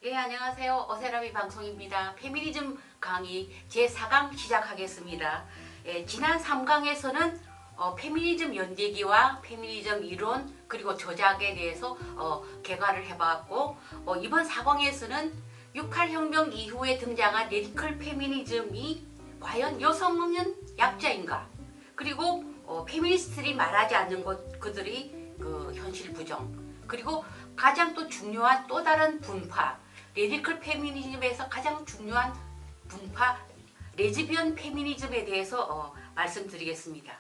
예, 안녕하세요. 어세라비 방송입니다. 페미니즘 강의 제4강 시작하겠습니다. 예, 지난 3강에서는 페미니즘 연대기와 페미니즘 이론 그리고 저작에 대해서 개괄을 해봤고 이번 4강에서는 6.8혁명 이후에 등장한 레디컬 페미니즘이 과연 여성은 약자인가, 그리고 페미니스트들이 말하지 않는 것, 그들이 현실 부정, 그리고 가장 또 중요한 또 다른 분파, 레디컬 페미니즘에서 가장 중요한 분파 레즈비언 페미니즘에 대해서 말씀드리겠습니다.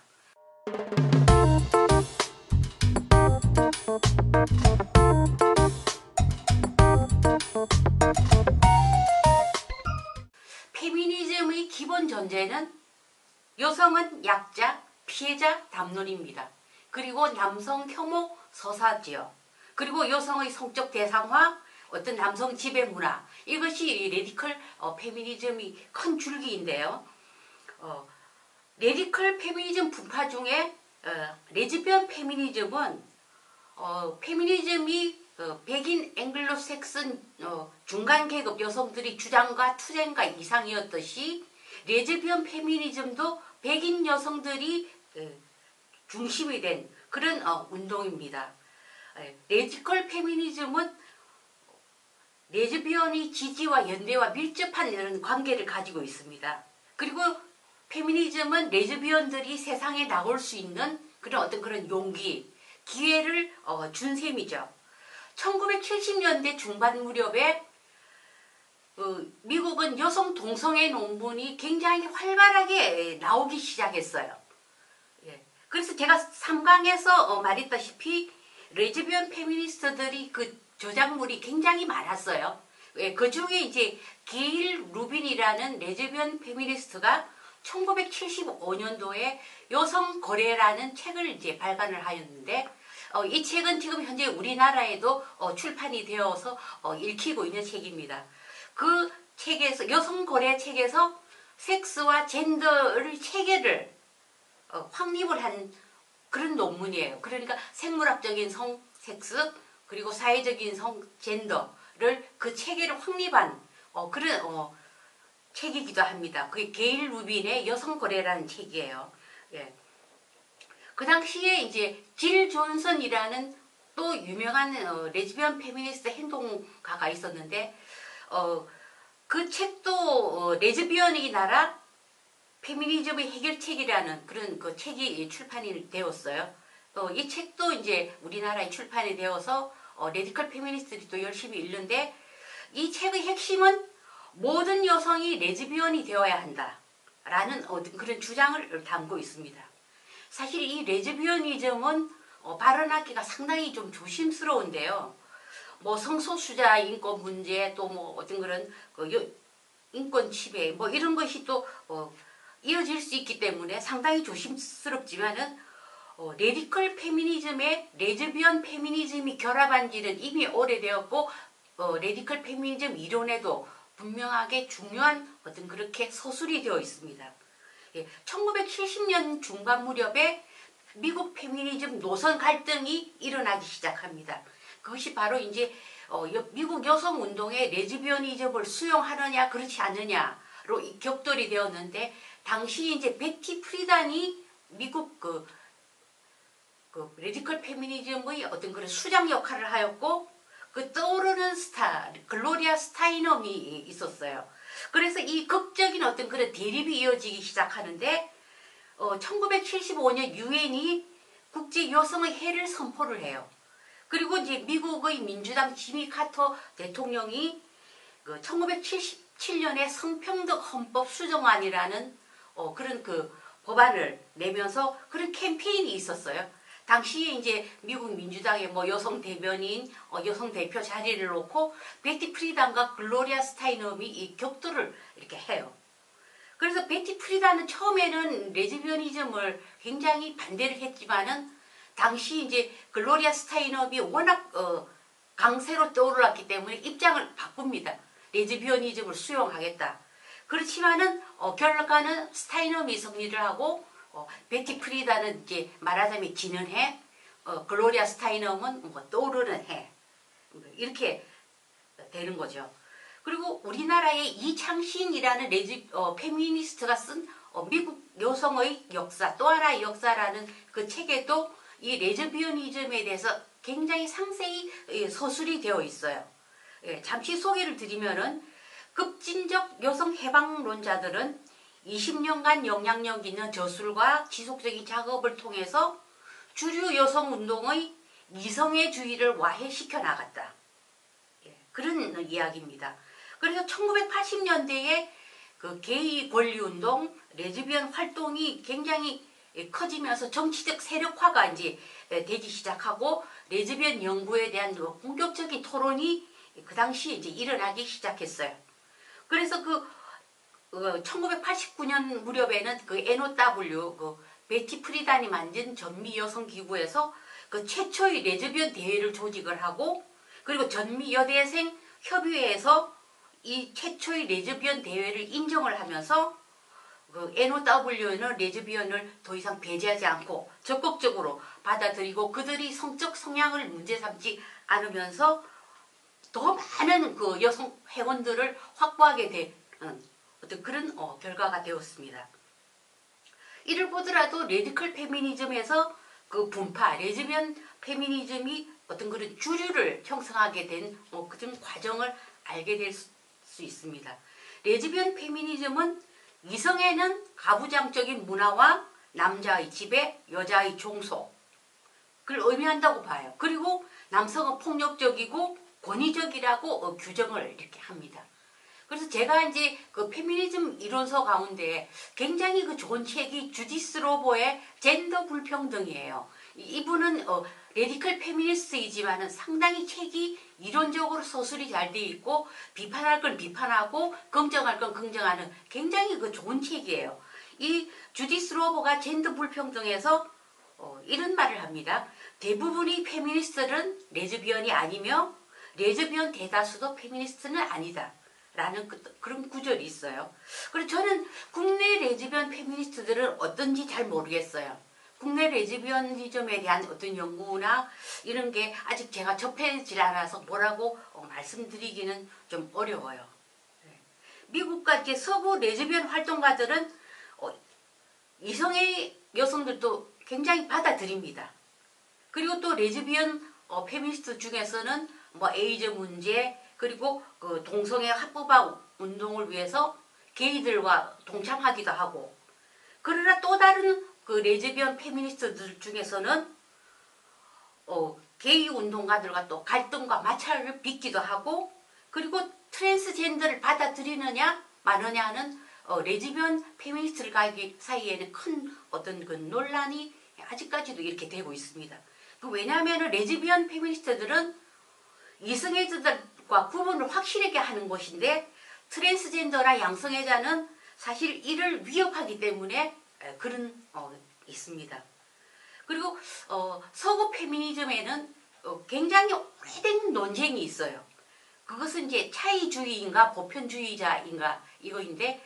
페미니즘의 기본 전제는 여성은 약자, 피해자 담론입니다. 그리고 남성 혐오 서사지요. 그리고 여성의 성적 대상화, 어떤 남성 지배 문화, 이것이 레디컬 페미니즘이 큰 줄기인데요. 레디컬 페미니즘 분파 중에 레즈비언 페미니즘은 페미니즘이 백인 앵글로색슨 중간 계급 여성들이 주장과 투쟁과 이상이었듯이 레즈비언 페미니즘도 백인 여성들이 중심이 된 그런 운동입니다. 레디컬 페미니즘은 레즈비언이 지지와 연대와 밀접한 이런 관계를 가지고 있습니다. 그리고 페미니즘은 레즈비언들이 세상에 나올 수 있는 그런 용기, 기회를 준 셈이죠. 1970년대 중반 무렵에 미국은 여성 동성애 논문이 굉장히 활발하게 나오기 시작했어요. 그래서 제가 3강에서 말했다시피 레즈비언 페미니스트들이 저작물이 굉장히 많았어요. 그 중에 이제 게일 루빈이라는 레즈비언 페미니스트가 1975년도에 여성 거래라는 책을 이제 발간을 하였는데, 이 책은 지금 현재 우리나라에도 출판이 되어서 읽히고 있는 책입니다. 그 책에서, 여성 거래 책에서 섹스와 젠더를 체계를 확립을 한 그런 논문이에요. 그러니까 생물학적인 성, 섹스, 그리고 사회적인 성, 젠더를 그 체계를 확립한 그런 책이기도 합니다. 그게 게일 루빈의 여성 거래라는 책이에요. 예. 그 당시에 이제 질 존슨이라는 또 유명한 레즈비언 페미니스트 행동가가 있었는데, 그 책도 레즈비언이 나라 페미니즘의 해결책이라는 그런 그 책이 출판이 되었어요. 이 책도 이제 우리나라에 출판이 되어서 레디컬 페미니스트들이 또 열심히 읽는데, 이 책의 핵심은 모든 여성이 레즈비언이 되어야 한다라는 그런 주장을 담고 있습니다. 사실 이 레즈비언이즘은 발언하기가 상당히 좀 조심스러운데요. 뭐 성소수자 인권 문제, 또 뭐 어떤 그런 인권 침해, 뭐 이런 것이 또 이어질 수 있기 때문에 상당히 조심스럽지만은 레디컬 페미니즘에 레즈비언 페미니즘이 결합한 지는 이미 오래되었고, 레디컬 페미니즘 이론에도 분명하게 중요한 어떤 그렇게 서술이 되어 있습니다. 1970년 중반 무렵에 미국 페미니즘 노선 갈등이 일어나기 시작합니다. 그것이 바로 이제 미국 여성 운동에 레즈비언이즘을 수용하느냐 그렇지 않느냐로 격돌이 되었는데, 당시 이제 베티 프리단이 미국 그 레디컬 페미니즘의 어떤 그런 수장 역할을 하였고, 그 떠오르는 스타 글로리아 스타이넘이 있었어요. 그래서 이 극적인 어떤 그런 대립이 이어지기 시작하는데, 1975년 유엔이 국제 여성의 해를 선포를 해요. 그리고 이제 미국의 민주당 지미 카터 대통령이 1977년에 성평등 헌법 수정안이라는 그런 법안을 내면서 그런 캠페인이 있었어요. 당시에 이제 미국 민주당의 뭐 여성 대변인, 여성 대표 자리를 놓고 베티 프리단과 글로리아 스타이넘이 이 격돌을 이렇게 해요. 그래서 베티 프리단은 처음에는 레즈비언이즘을 굉장히 반대를 했지만은, 당시 이제 글로리아 스타이넘이 워낙 강세로 떠올랐기 때문에 입장을 바꿉니다. 레즈비언이즘을 수용하겠다. 그렇지만은 결과는 스타이넘이 승리를 하고, 베티 프리다는 이제 말하자면 지는 해, 글로리아 스타이넘은 뭐 떠오르는 해, 이렇게 되는 거죠. 그리고 우리나라의 이창신이라는 페미니스트가 쓴 미국 여성의 역사, 또 하나의 역사라는 그 책에도 이 레즈비언이즘에 대해서 굉장히 상세히 서술이 되어 있어요. 잠시 소개를 드리면은 급진적 여성 해방론자들은 20년간 영향력 있는 저술과 지속적인 작업을 통해서 주류 여성 운동의 이성애주의를 와해시켜 나갔다. 그런 이야기입니다. 그래서 1980년대에 그 게이 권리운동, 레즈비언 활동이 굉장히 커지면서 정치적 세력화가 이제 되기 시작하고 레즈비언 연구에 대한 본격적인 토론이 그 당시에 이제 일어나기 시작했어요. 그래서 1989년 무렵에는 그 NOW, 그 베티 프리단이 만든 전미 여성 기구에서 그 최초의 레즈비언 대회를 조직을 하고, 그리고 전미 여대생 협의회에서 이 최초의 레즈비언 대회를 인정을 하면서 그 NOW는 레즈비언을 더 이상 배제하지 않고 적극적으로 받아들이고 그들이 성적 성향을 문제 삼지 않으면서 더 많은 그 여성 회원들을 확보하게 되는 어떤 그런 결과가 되었습니다. 이를 보더라도 레디컬 페미니즘에서 그 분파, 레즈비언 페미니즘이 어떤 그런 주류를 형성하게 된 그런 과정을 알게 될 수 있습니다. 레즈비언 페미니즘은 이성애는 가부장적인 문화와 남자의 지배, 여자의 종속을 의미한다고 봐요. 그리고 남성은 폭력적이고 권위적이라고 규정을 이렇게 합니다. 그래서 제가 이제 그 페미니즘 이론서 가운데 굉장히 그 좋은 책이 주디스 로버의 젠더 불평등이에요. 이분은 레디컬 페미니스트이지만은 상당히 책이 이론적으로 서술이 잘 돼 있고 비판할 건 비판하고 긍정할 건 긍정하는 굉장히 그 좋은 책이에요. 이 주디스 로버가 젠더 불평등에서 이런 말을 합니다. 대부분의 페미니스트는 레즈비언이 아니며 레즈비언 대다수도 페미니스트는 아니다. 라는 그런 구절이 있어요. 그리고 저는 국내 레즈비언 페미니스트들은 어떤지 잘 모르겠어요. 국내 레즈비언리즘에 대한 어떤 연구나 이런 게 아직 제가 접해질 않아서 뭐라고 말씀드리기는 좀 어려워요. 미국과 이제 서구 레즈비언 활동가들은 이성의 여성들도 굉장히 받아들입니다. 그리고 또 레즈비언 페미니스트 중에서는 뭐 에이즈 문제, 그리고 그 동성애 합법화 운동을 위해서 게이들과 동참하기도 하고, 그러나 또 다른 그 레즈비언 페미니스트들 중에서는 게이 운동가들과 또 갈등과 마찰을 빚기도 하고, 그리고 트랜스젠더를 받아들이느냐 마느냐 하는 레즈비언 페미니스트들 사이에는 큰 어떤 그 논란이 아직까지도 이렇게 되고 있습니다. 왜냐하면 레즈비언 페미니스트들은 이성애자들과 구분을 확실하게 하는 것인데 트랜스젠더나 양성애자는 사실 이를 위협하기 때문에 그런 있습니다. 그리고 서구 페미니즘에는 굉장히 오래된 논쟁이 있어요. 그것은 이제 차이주의인가 보편주의자인가 이거인데,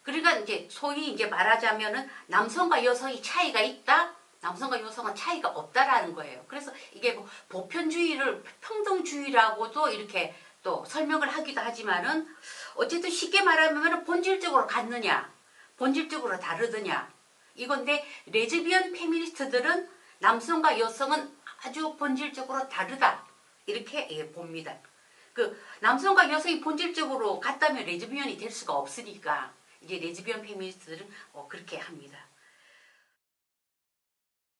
그러니까 이제 소위 이제 말하자면은 남성과 여성이 차이가 있다, 남성과 여성은 차이가 없다라는 거예요. 그래서 이게 뭐 보편주의를 평등주의라고도 이렇게 또 설명을 하기도 하지만은 어쨌든 쉽게 말하면 본질적으로 같느냐, 본질적으로 다르느냐 이건데, 레즈비언 페미니스트들은 남성과 여성은 아주 본질적으로 다르다 이렇게 봅니다. 그 남성과 여성이 본질적으로 같다면 레즈비언이 될 수가 없으니까 이제 레즈비언 페미니스트들은 그렇게 합니다.